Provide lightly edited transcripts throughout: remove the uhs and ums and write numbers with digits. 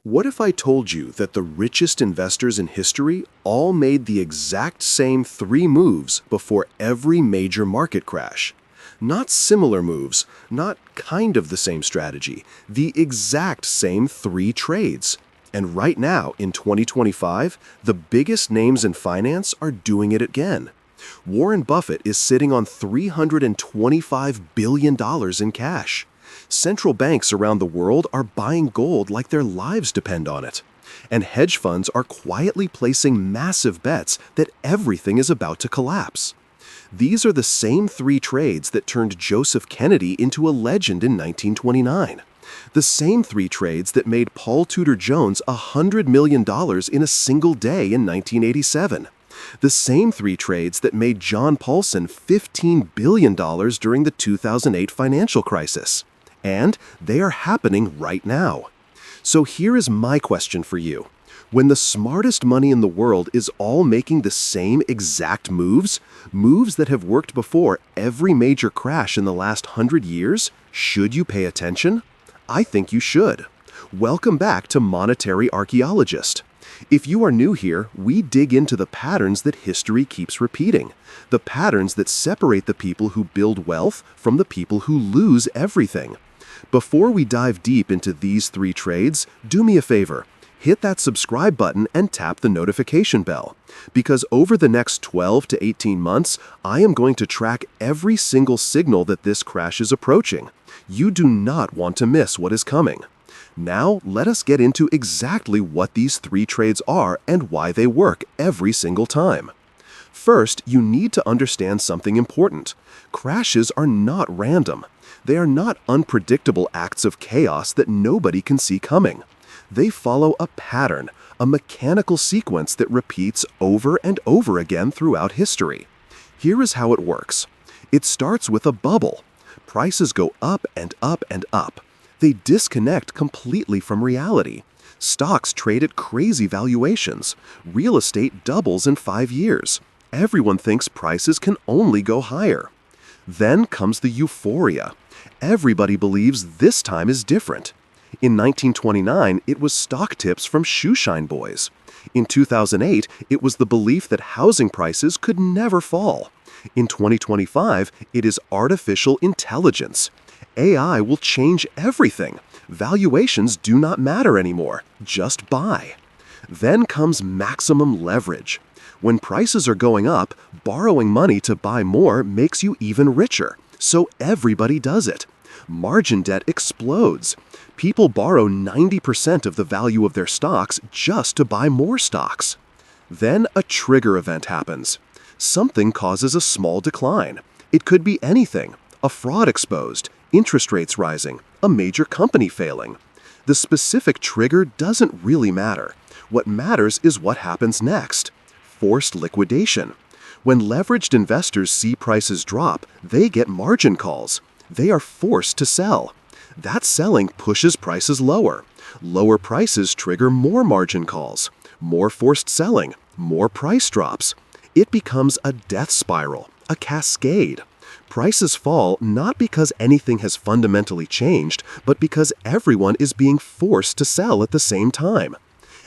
What if I told you that the richest investors in history all made the exact same three moves before every major market crash? Not similar moves, not kind of the same strategy, the exact same three trades. And right now, in 2025, the biggest names in finance are doing it again. Warren Buffett is sitting on $325 billion in cash. Central banks around the world are buying gold like their lives depend on it. And hedge funds are quietly placing massive bets that everything is about to collapse. These are the same three trades that turned Joseph Kennedy into a legend in 1929. The same three trades that made Paul Tudor Jones $100 million in a single day in 1987. The same three trades that made John Paulson $15 billion during the 2008 financial crisis. And they are happening right now. So here is my question for you. When the smartest money in the world is all making the same exact moves that have worked before every major crash in the last 100 years, should you pay attention? I think you should. Welcome back to Monetary Archaeologist. If you are new here, we dig into the patterns that history keeps repeating, the patterns that separate the people who build wealth from the people who lose everything. Before we dive deep into these three trades, do me a favor. Hit that subscribe button and tap the notification bell. Because over the next 12 to 18 months, I am going to track every single signal that this crash is approaching. You do not want to miss what is coming. Now, let us get into exactly what these three trades are and why they work every single time. First, you need to understand something important. Crashes are not random. They are not unpredictable acts of chaos that nobody can see coming. They follow a pattern, a mechanical sequence that repeats over and over again throughout history. Here is how it works. It starts with a bubble. Prices go up and up and up. They disconnect completely from reality. Stocks trade at crazy valuations. Real estate doubles in 5 years. Everyone thinks prices can only go higher. Then comes the euphoria. Everybody believes this time is different. In 1929, it was stock tips from shoeshine boys. In 2008, it was the belief that housing prices could never fall. In 2025, it is artificial intelligence. AI will change everything. Valuations do not matter anymore. Just buy. Then comes maximum leverage. When prices are going up, borrowing money to buy more makes you even richer. So everybody does it. Margin debt explodes. People borrow 90% of the value of their stocks just to buy more stocks. Then a trigger event happens. Something causes a small decline. It could be anything. A fraud exposed, interest rates rising, a major company failing. The specific trigger doesn't really matter. What matters is what happens next. Forced liquidation. When leveraged investors see prices drop, they get margin calls. They are forced to sell. That selling pushes prices lower. Lower prices trigger more margin calls. More forced selling, more price drops. It becomes a death spiral, a cascade. Prices fall not because anything has fundamentally changed, but because everyone is being forced to sell at the same time.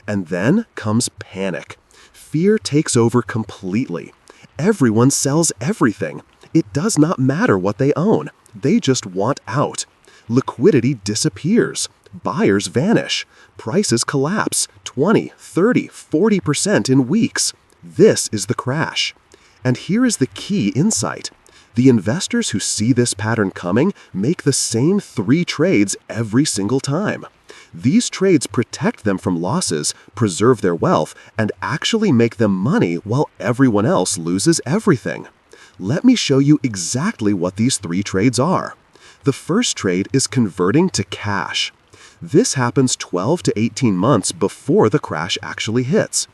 And then comes panic. Fear takes over completely. Everyone sells everything. It does not matter what they own. They just want out. Liquidity disappears. Buyers vanish. Prices collapse 20, 30, 40% in weeks. This is the crash. And here is the key insight. The investors who see this pattern coming make the same three trades every single time. These trades protect them from losses, preserve their wealth, and actually make them money while everyone else loses everything. Let me show you exactly what these three trades are. The first trade is converting to cash. This happens 12 to 18 months before the crash actually hits.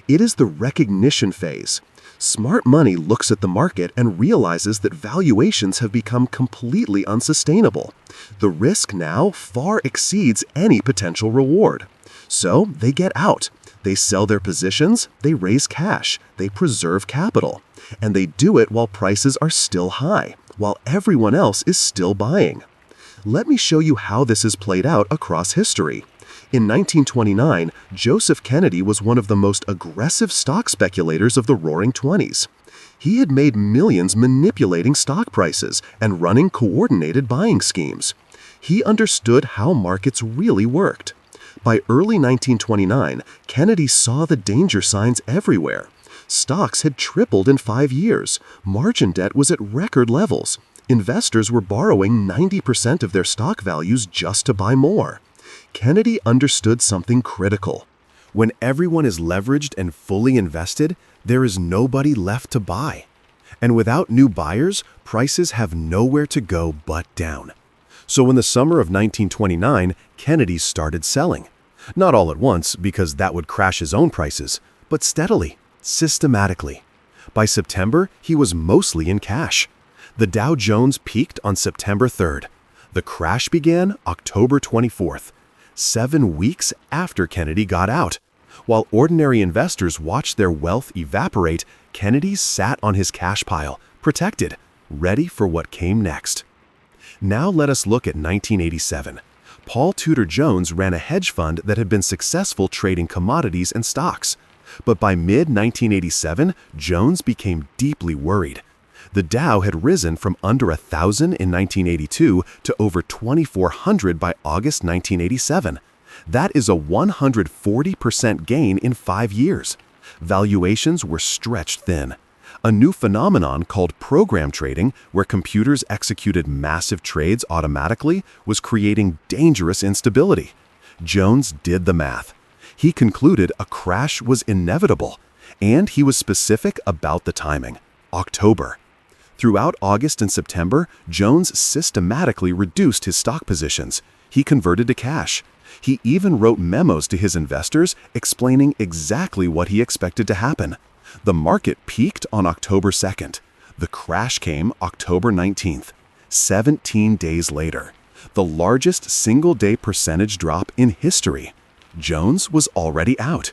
It is the recognition phase. Smart money looks at the market and realizes that valuations have become completely unsustainable. The risk now far exceeds any potential reward. So they get out. They sell their positions, they raise cash, they preserve capital. And they do it while prices are still high, while everyone else is still buying. Let me show you how this is played out across history. In 1929, Joseph Kennedy was one of the most aggressive stock speculators of the Roaring Twenties. He had made millions manipulating stock prices and running coordinated buying schemes. He understood how markets really worked. By early 1929, Kennedy saw the danger signs everywhere. Stocks had tripled in 5 years. Margin debt was at record levels. Investors were borrowing 90% of their stock values just to buy more. Kennedy understood something critical. When everyone is leveraged and fully invested, there is nobody left to buy. And without new buyers, prices have nowhere to go but down. So in the summer of 1929, Kennedy started selling. Not all at once, because that would crash his own prices, but steadily, systematically. By September, he was mostly in cash. The Dow Jones peaked on September 3rd. The crash began October 24th, 7 weeks after Kennedy got out. While ordinary investors watched their wealth evaporate, Kennedy sat on his cash pile, protected, ready for what came next. Now let us look at 1987. Tudor Jones ran a hedge fund that had been successful trading commodities and stocks. But by mid-1987, Jones became deeply worried. The Dow had risen from under 1,000 in 1982 to over 2,400 by August 1987. That is a 140% gain in 5 years. Valuations were stretched thin. A new phenomenon called program trading, where computers executed massive trades automatically, was creating dangerous instability. Jones did the math. He concluded a crash was inevitable, and he was specific about the timing: October. Throughout August and September, Jones systematically reduced his stock positions. He converted to cash. He even wrote memos to his investors explaining exactly what he expected to happen. The market peaked on October 2nd. The crash came October 19th, 17 days later. The largest single-day percentage drop in history. Jones was already out.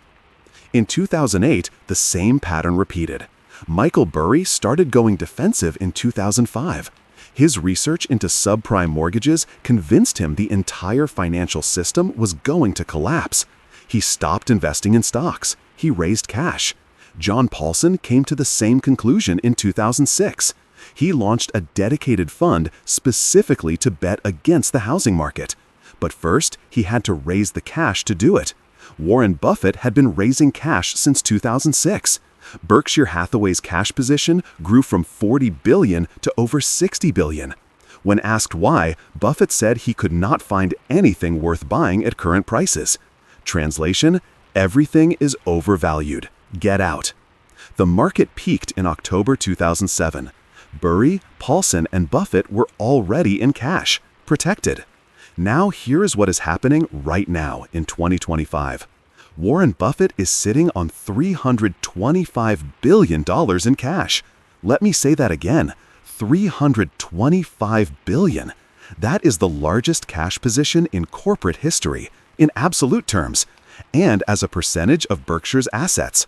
In 2008, the same pattern repeated. Michael Burry started going defensive in 2005. His research into subprime mortgages convinced him the entire financial system was going to collapse. He stopped investing in stocks. He raised cash. John Paulson came to the same conclusion in 2006. He launched a dedicated fund specifically to bet against the housing market. But first, he had to raise the cash to do it. Warren Buffett had been raising cash since 2006. Berkshire Hathaway's cash position grew from $40 billion to over $60 billion. When asked why, Buffett said he could not find anything worth buying at current prices. Translation: everything is overvalued. Get out. The market peaked in October 2007. Burry, Paulson, and Buffett were already in cash, protected. Now here is what is happening right now in 2025. Warren Buffett is sitting on $325 billion in cash. Let me say that again, $325 billion. That is the largest cash position in corporate history, in absolute terms, and as a percentage of Berkshire's assets.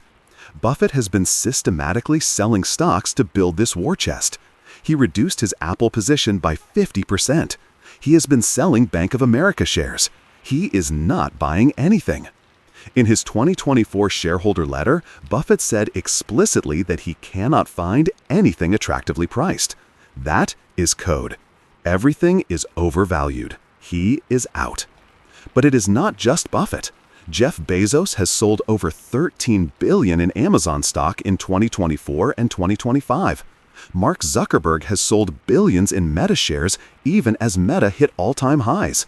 Buffett has been systematically selling stocks to build this war chest. He reduced his Apple position by 50%. He has been selling Bank of America shares. He is not buying anything. In his 2024 shareholder letter, Buffett said explicitly that he cannot find anything attractively priced. That is code. Everything is overvalued. He is out. But it is not just Buffett. Jeff Bezos has sold over $13 billion in Amazon stock in 2024 and 2025. Mark Zuckerberg has sold billions in Meta shares even as Meta hit all-time highs.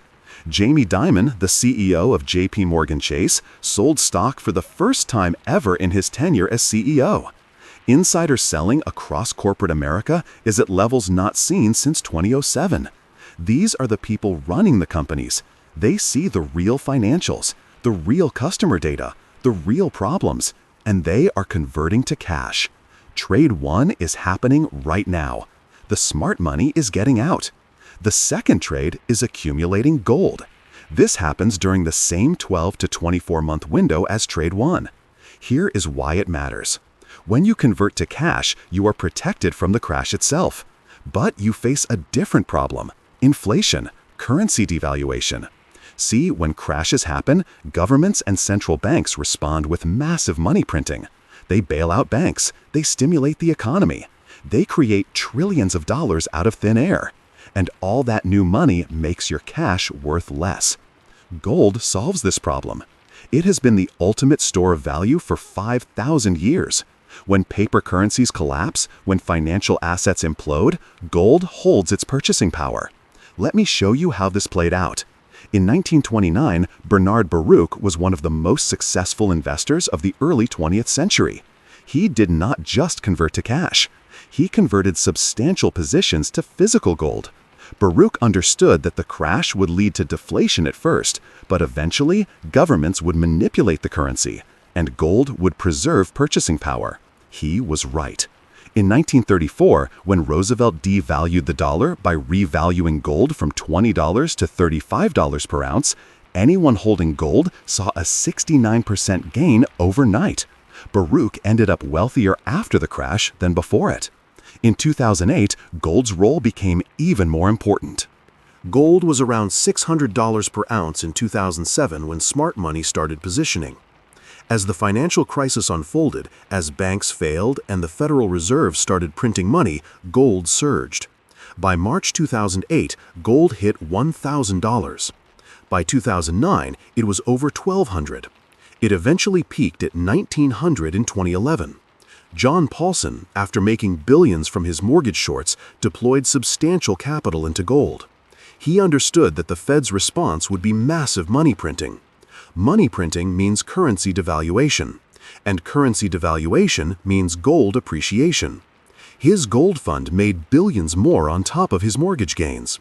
Jamie Dimon, the CEO of JP Morgan Chase, sold stock for the first time ever in his tenure as CEO. Insider selling across corporate America is at levels not seen since 2007. These are the people running the companies. They see the real financials, the real customer data, the real problems, and they are converting to cash. Trade 1 is happening right now. The smart money is getting out. The second trade is accumulating gold. This happens during the same 12 to 24-month window as trade 1. Here is why it matters. When you convert to cash, you are protected from the crash itself. But you face a different problem: inflation, currency devaluation. See, when crashes happen, governments and central banks respond with massive money printing. They bail out banks. They stimulate the economy. They create trillions of dollars out of thin air. And all that new money makes your cash worth less. Gold solves this problem. It has been the ultimate store of value for 5,000 years. When paper currencies collapse, when financial assets implode, gold holds its purchasing power. Let me show you how this played out. In 1929, Bernard Baruch was one of the most successful investors of the early 20th century. He did not just convert to cash. He converted substantial positions to physical gold. Baruch understood that the crash would lead to deflation at first, but eventually governments would manipulate the currency, and gold would preserve purchasing power. He was right. In 1934, when Roosevelt devalued the dollar by revaluing gold from $20 to $35 per ounce, anyone holding gold saw a 69% gain overnight. Baruch ended up wealthier after the crash than before it. In 2008, gold's role became even more important. Gold was around $600 per ounce in 2007 when smart money started positioning. As the financial crisis unfolded, as banks failed and the Federal Reserve started printing money, gold surged. By March 2008, gold hit $1,000. By 2009, it was over $1,200. It eventually peaked at $1,900 in 2011. John Paulson, after making billions from his mortgage shorts, deployed substantial capital into gold. He understood that the Fed's response would be massive money printing. Money printing means currency devaluation, and currency devaluation means gold appreciation. His gold fund made billions more on top of his mortgage gains.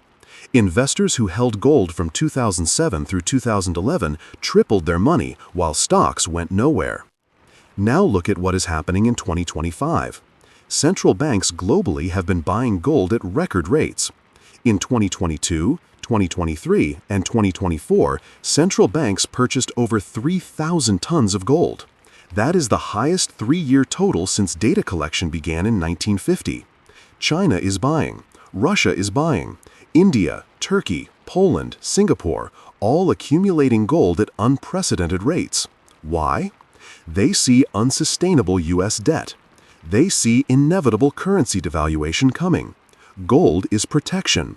Investors who held gold from 2007 through 2011 tripled their money while stocks went nowhere. Now look at what is happening in 2025. Central banks globally have been buying gold at record rates. In 2022, 2023, and 2024, central banks purchased over 3,000 tons of gold. That is the highest three-year total since data collection began in 1950. China is buying. Russia is buying. India, Turkey, Poland, Singapore, all accumulating gold at unprecedented rates. Why? They see unsustainable U.S. debt. They see inevitable currency devaluation coming. Gold is protection.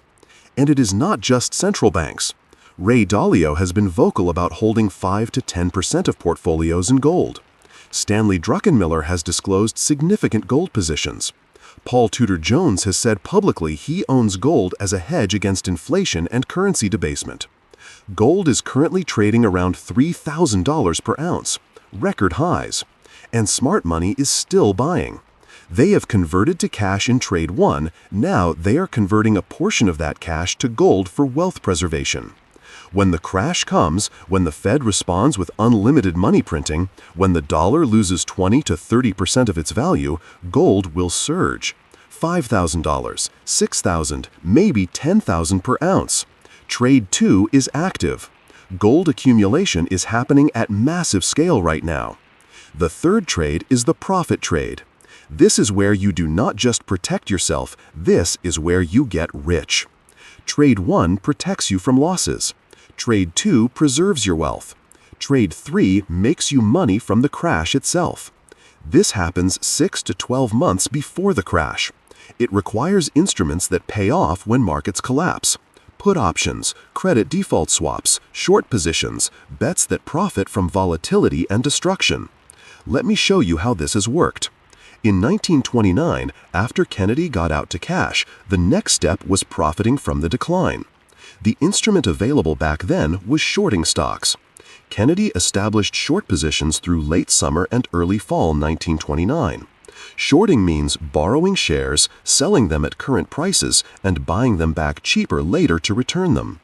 And it is not just central banks. Ray Dalio has been vocal about holding 5 to 10% of portfolios in gold. Stanley Druckenmiller has disclosed significant gold positions. Paul Tudor Jones has said publicly he owns gold as a hedge against inflation and currency debasement. Gold is currently trading around $3,000 per ounce. Record highs, and smart money is still buying. They have converted to cash in Trade 1, now they are converting a portion of that cash to gold for wealth preservation. When the crash comes, when the Fed responds with unlimited money printing, when the dollar loses 20 to 30% of its value, gold will surge. $5,000, $6,000, maybe $10,000 per ounce. Trade 2 is active. Gold accumulation is happening at massive scale right now. The third trade is the profit trade. This is where you do not just protect yourself, this is where you get rich. Trade 1 protects you from losses. Trade 2 preserves your wealth. Trade 3 makes you money from the crash itself. This happens 6 to 12 months before the crash. It requires instruments that pay off when markets collapse. Put options, credit default swaps, short positions, bets that profit from volatility and destruction. Let me show you how this has worked. In 1929, after Kennedy got out to cash, the next step was profiting from the decline. The instrument available back then was shorting stocks. Kennedy established short positions through late summer and early fall 1929. Shorting means borrowing shares, selling them at current prices, and buying them back cheaper later to return them.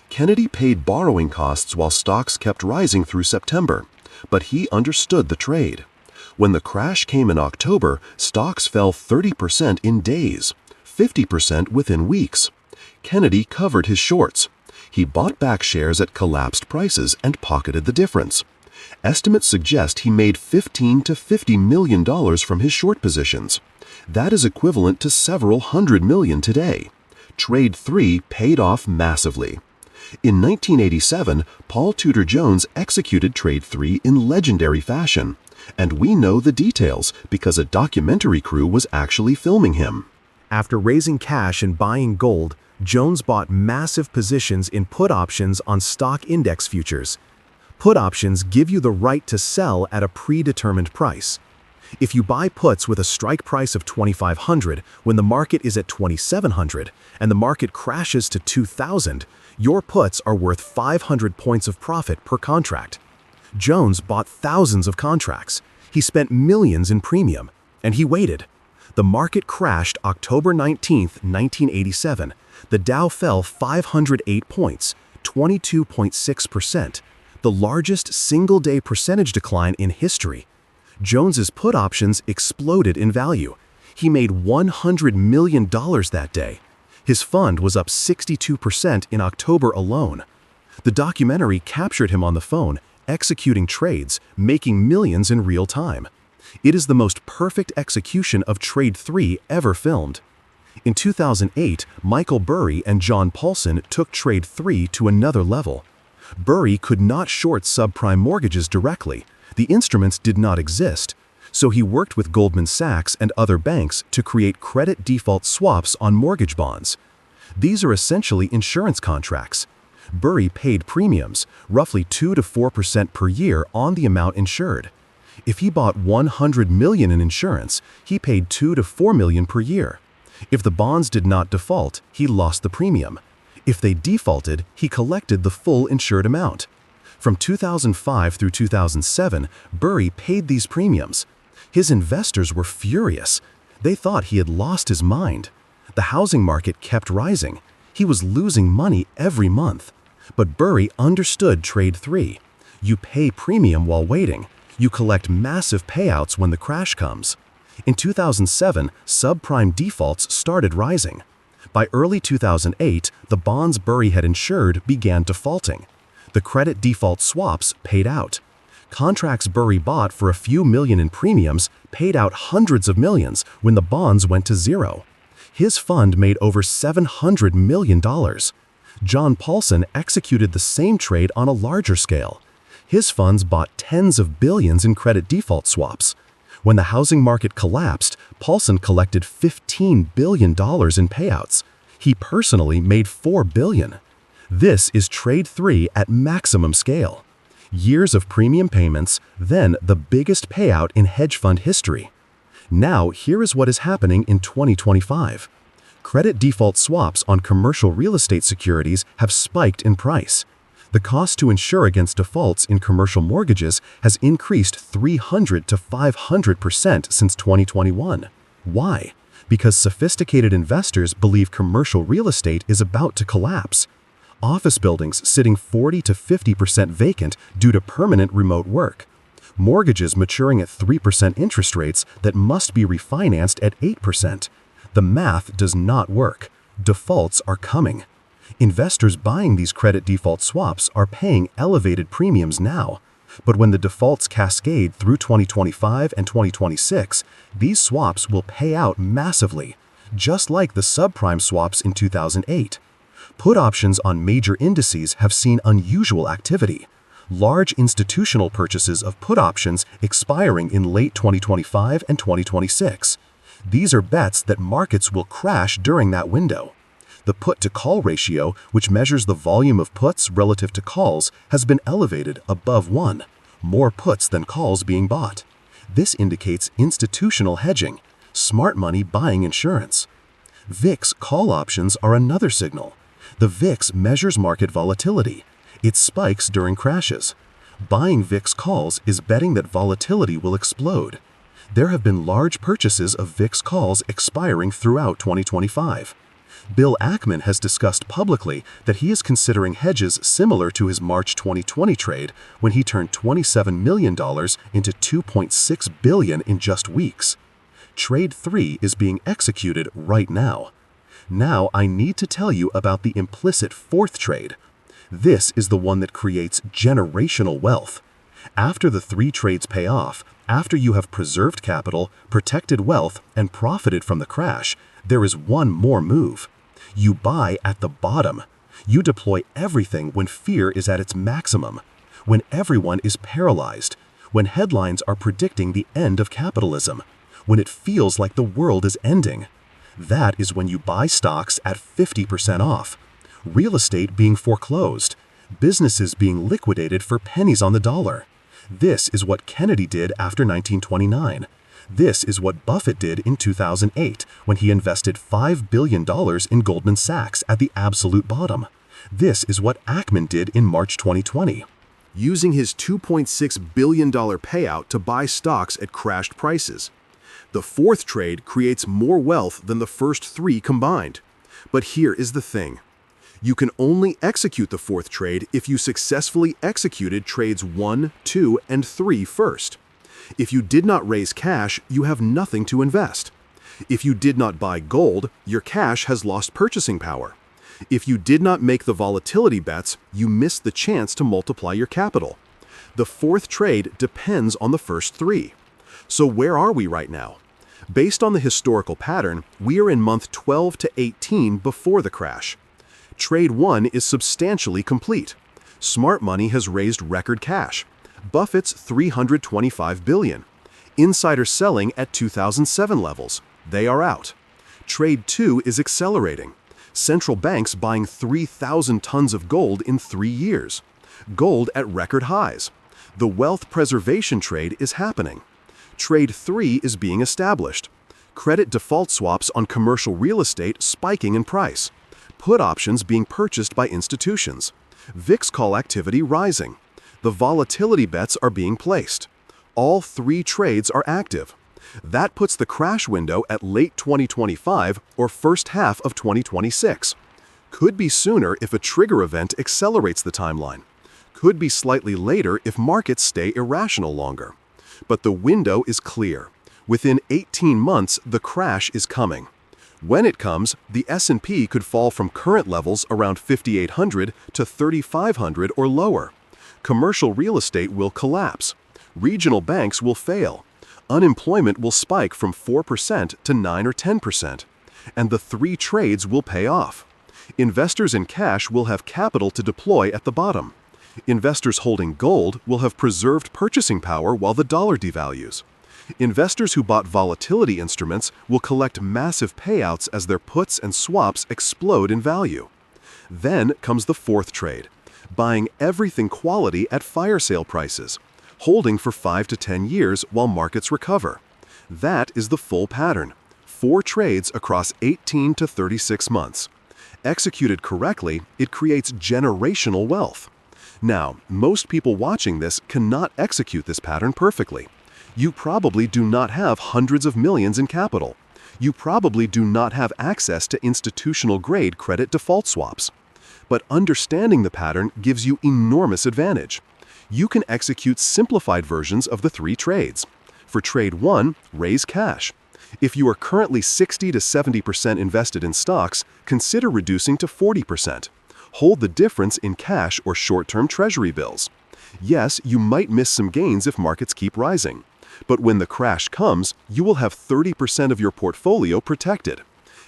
Kennedy paid borrowing costs while stocks kept rising through September, but he understood the trade. When the crash came in October, stocks fell 30% in days, 50% within weeks. Kennedy covered his shorts. He bought back shares at collapsed prices and pocketed the difference. Estimates suggest he made $15 to $50 million from his short positions. That is equivalent to several $100 million today. Trade 3 paid off massively. In 1987, Paul Tudor Jones executed Trade 3 in legendary fashion. And we know the details because a documentary crew was actually filming him. After raising cash and buying gold, Jones bought massive positions in put options on stock index futures. Put options give you the right to sell at a predetermined price. If you buy puts with a strike price of $2,500 when the market is at $2,700 and the market crashes to $2,000, your puts are worth 500 points of profit per contract. Jones bought thousands of contracts. He spent millions in premium, and he waited. The market crashed October 19, 1987. The Dow fell 508 points, 22.6%, the largest single-day percentage decline in history. Jones's put options exploded in value. He made $100 million that day. His fund was up 62% in October alone. The documentary captured him on the phone, executing trades, making millions in real time. It is the most perfect execution of Trade 3 ever filmed. In 2008, Burry and John Paulson took Trade 3 to another level. Burry could not short subprime mortgages directly. The instruments did not exist, so he worked with Goldman Sachs and other banks to create credit default swaps on mortgage bonds. These are essentially insurance contracts. Burry paid premiums, roughly 2 to 4% per year on the amount insured. If he bought $100 million in insurance, he paid $2 to $4 million per year. If the bonds did not default, he lost the premium. If they defaulted, he collected the full insured amount. From 2005 through 2007, Burry paid these premiums. His investors were furious. They thought he had lost his mind. The housing market kept rising. He was losing money every month. But Burry understood Trade 3. You pay premium while waiting. You collect massive payouts when the crash comes. In 2007, subprime defaults started rising. By early 2008, the bonds Burry had insured began defaulting. The credit default swaps paid out. Contracts Burry bought for a few million in premiums paid out hundreds of millions when the bonds went to zero. His fund made over $700 million. John Paulson executed the same trade on a larger scale. His funds bought tens of billions in credit default swaps. When the housing market collapsed, Paulson collected $15 billion in payouts. He personally made $4 billion. This is Trade 3 at maximum scale. Years of premium payments, then the biggest payout in hedge fund history. Now, here is what is happening in 2025. Credit default swaps on commercial real estate securities have spiked in price. The cost to insure against defaults in commercial mortgages has increased 300 to 500% since 2021. Why? Because sophisticated investors believe commercial real estate is about to collapse. Office buildings sitting 40 to 50% vacant due to permanent remote work. Mortgages maturing at 3% interest rates that must be refinanced at 8%. The math does not work. Defaults are coming. Investors buying these credit default swaps are paying elevated premiums now. But when the defaults cascade through 2025 and 2026, these swaps will pay out massively, just like the subprime swaps in 2008. Put options on major indices have seen unusual activity. Large institutional purchases of put options expiring in late 2025 and 2026. These are bets that markets will crash during that window. The put-to-call ratio, which measures the volume of puts relative to calls, has been elevated above 1, more puts than calls being bought. This indicates institutional hedging, smart money buying insurance. VIX call options are another signal. The VIX measures market volatility. It spikes during crashes. Buying VIX calls is betting that volatility will explode. There have been large purchases of VIX calls expiring throughout 2025. Bill Ackman has discussed publicly that he is considering hedges similar to his March 2020 trade when he turned $27 million into $2.6 billion in just weeks. Trade 3 is being executed right now. Now I need to tell you about the implicit fourth trade. This is the one that creates generational wealth. After the 3 trades pay off, after you have preserved capital, protected wealth, and profited from the crash, there is one more move. You buy at the bottom. You deploy everything when fear is at its maximum, when everyone is paralyzed, when headlines are predicting the end of capitalism, when it feels like the world is ending. That is when you buy stocks at 50% off, real estate being foreclosed, businesses being liquidated for pennies on the dollar. This is what Kennedy did after 1929. This is what Buffett did in 2008 when he invested $5 billion in Goldman Sachs at the absolute bottom. This is what Ackman did in March 2020. Using his $2.6 billion payout to buy stocks at crashed prices. The fourth trade creates more wealth than the first three combined. But here is the thing. You can only execute the fourth trade if you successfully executed trades 1, 2, and 3 first. If you did not raise cash, you have nothing to invest. If you did not buy gold, your cash has lost purchasing power. If you did not make the volatility bets, you missed the chance to multiply your capital. The fourth trade depends on the first three. So where are we right now? Based on the historical pattern, we are in month 12 to 18 before the crash. Trade 1 is substantially complete. Smart money has raised record cash. Buffett's $325 billion. Insider selling at 2007 levels. They are out. Trade 2 is accelerating. Central banks buying 3,000 tons of gold in 3 years. Gold at record highs. The wealth preservation trade is happening. Trade 3 is being established. Credit default swaps on commercial real estate spiking in price. Put options being purchased by institutions. VIX call activity rising. The volatility bets are being placed. All 3 trades are active. That puts the crash window at late 2025 or first half of 2026. Could be sooner if a trigger event accelerates the timeline. Could be slightly later if markets stay irrational longer. But the window is clear. Within 18 months, the crash is coming. When it comes, the S&P could fall from current levels around 5,800 to 3,500 or lower. Commercial real estate will collapse. Regional banks will fail. Unemployment will spike from 4% to 9 or 10%. And the 3 trades will pay off. Investors in cash will have capital to deploy at the bottom. Investors holding gold will have preserved purchasing power while the dollar devalues. Investors who bought volatility instruments will collect massive payouts as their puts and swaps explode in value. Then comes the fourth trade, buying everything quality at fire sale prices, holding for 5 to 10 years while markets recover. That is the full pattern, 4 trades across 18 to 36 months. Executed correctly, it creates generational wealth. Now, most people watching this cannot execute this pattern perfectly. You probably do not have hundreds of millions in capital. You probably do not have access to institutional-grade credit default swaps. But understanding the pattern gives you enormous advantage. You can execute simplified versions of the 3 trades. For trade 1, raise cash. If you are currently 60 to 70% invested in stocks, consider reducing to 40%. Hold the difference in cash or short-term treasury bills. Yes, you might miss some gains if markets keep rising. But when the crash comes, you will have 30% of your portfolio protected.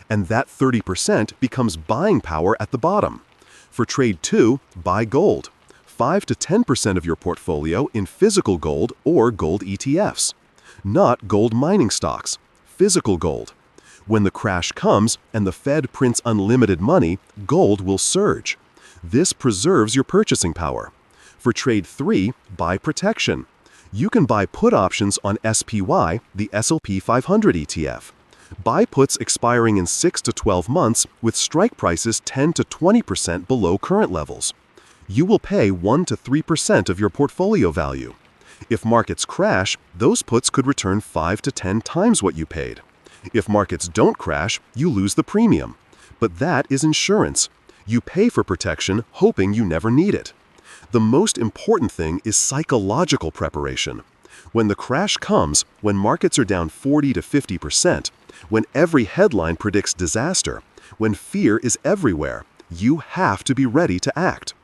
And that 30% becomes buying power at the bottom. For trade 2, buy gold. 5 to 10% of your portfolio in physical gold or gold ETFs. Not gold mining stocks, physical gold. When the crash comes and the Fed prints unlimited money, gold will surge. This preserves your purchasing power. For trade 3, buy protection. You can buy put options on SPY, the S&P 500 ETF. Buy puts expiring in 6 to 12 months with strike prices 10 to 20% below current levels. You will pay 1 to 3% of your portfolio value. If markets crash, those puts could return 5 to 10 times what you paid. If markets don't crash, you lose the premium. But that is insurance. You pay for protection hoping you never need it. The most important thing is psychological preparation. When the crash comes, when markets are down 40 to 50%, when every headline predicts disaster, when fear is everywhere, you have to be ready to act.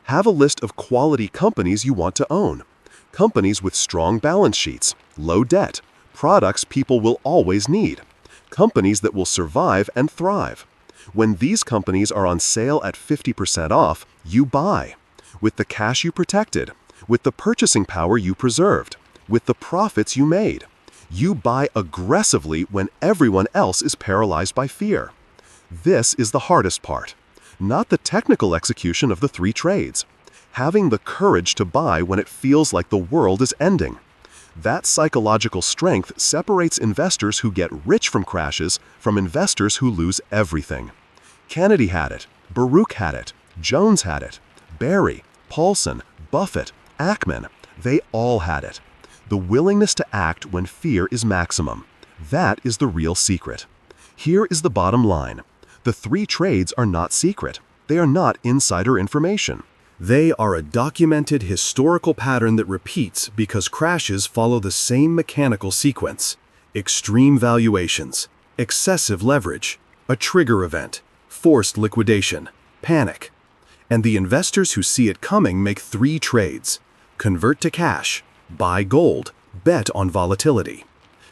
Have a list of quality companies you want to own. Companies with strong balance sheets, low debt, products people will always need. Companies that will survive and thrive. When these companies are on sale at 50% off, you buy. With the cash you protected, with the purchasing power you preserved, with the profits you made. You buy aggressively when everyone else is paralyzed by fear. This is the hardest part, not the technical execution of the three trades. Having the courage to buy when it feels like the world is ending. That psychological strength separates investors who get rich from crashes from investors who lose everything. Kennedy had it, Baruch had it, Jones had it, Burry, Paulson, Buffett, Ackman, they all had it. The willingness to act when fear is maximum. That is the real secret. Here is the bottom line. The three trades are not secret. They are not insider information. They are a documented historical pattern that repeats because crashes follow the same mechanical sequence: extreme valuations, excessive leverage, a trigger event, forced liquidation, panic. And the investors who see it coming make three trades: convert to cash, buy gold, bet on volatility.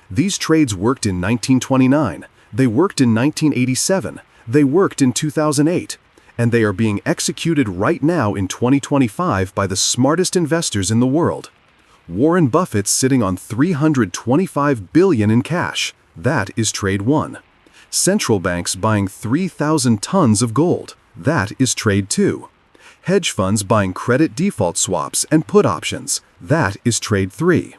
These trades worked in 1929, they worked in 1987, they worked in 2008, and they are being executed right now in 2025 by the smartest investors in the world. Warren Buffett's sitting on $325 billion in cash. That is trade one. Central banks buying 3,000 tons of gold. That is trade two. Hedge funds buying credit default swaps and put options. That is trade three.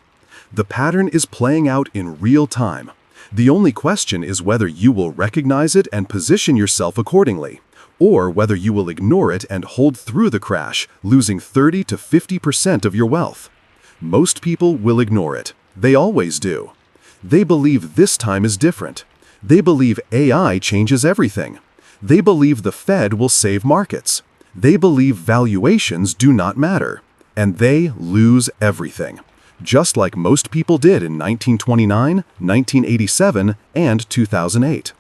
The pattern is playing out in real time. The only question is whether you will recognize it and position yourself accordingly, or whether you will ignore it and hold through the crash, losing 30 to 50% of your wealth. Most people will ignore it. They always do. They believe this time is different. They believe AI changes everything. They believe the Fed will save markets. They believe valuations do not matter. And they lose everything. Just like most people did in 1929, 1987, and 2008.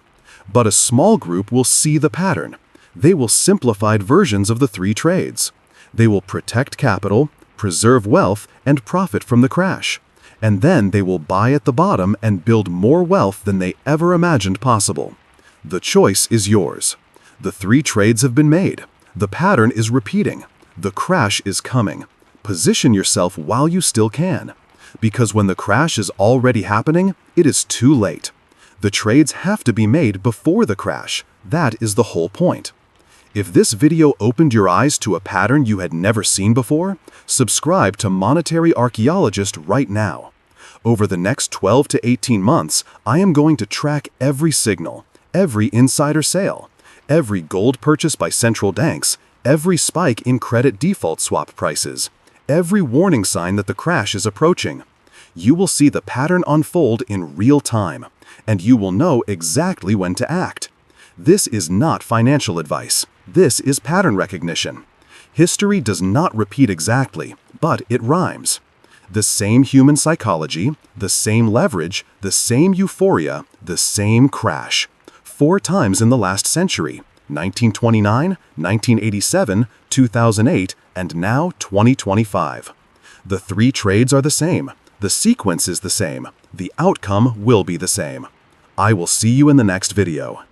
But a small group will see the pattern. They will simplified versions of the three trades. They will protect capital, preserve wealth, and profit from the crash. And then they will buy at the bottom and build more wealth than they ever imagined possible. The choice is yours. The three trades have been made. The pattern is repeating. The crash is coming. Position yourself while you still can. Because when the crash is already happening, it is too late. The trades have to be made before the crash. That is the whole point. If this video opened your eyes to a pattern you had never seen before, subscribe to Monetary Archaeologist right now. Over the next 12 to 18 months, I am going to track every signal, every insider sale, every gold purchase by central banks, every spike in credit default swap prices, every warning sign that the crash is approaching. You will see the pattern unfold in real time, and you will know exactly when to act. This is not financial advice. This is pattern recognition. History does not repeat exactly, but it rhymes. The same human psychology, the same leverage, the same euphoria, the same crash. 4 times in the last century: 1929, 1987, 2008, and now 2025. The three trades are the same. The sequence is the same. The outcome will be the same. I will see you in the next video.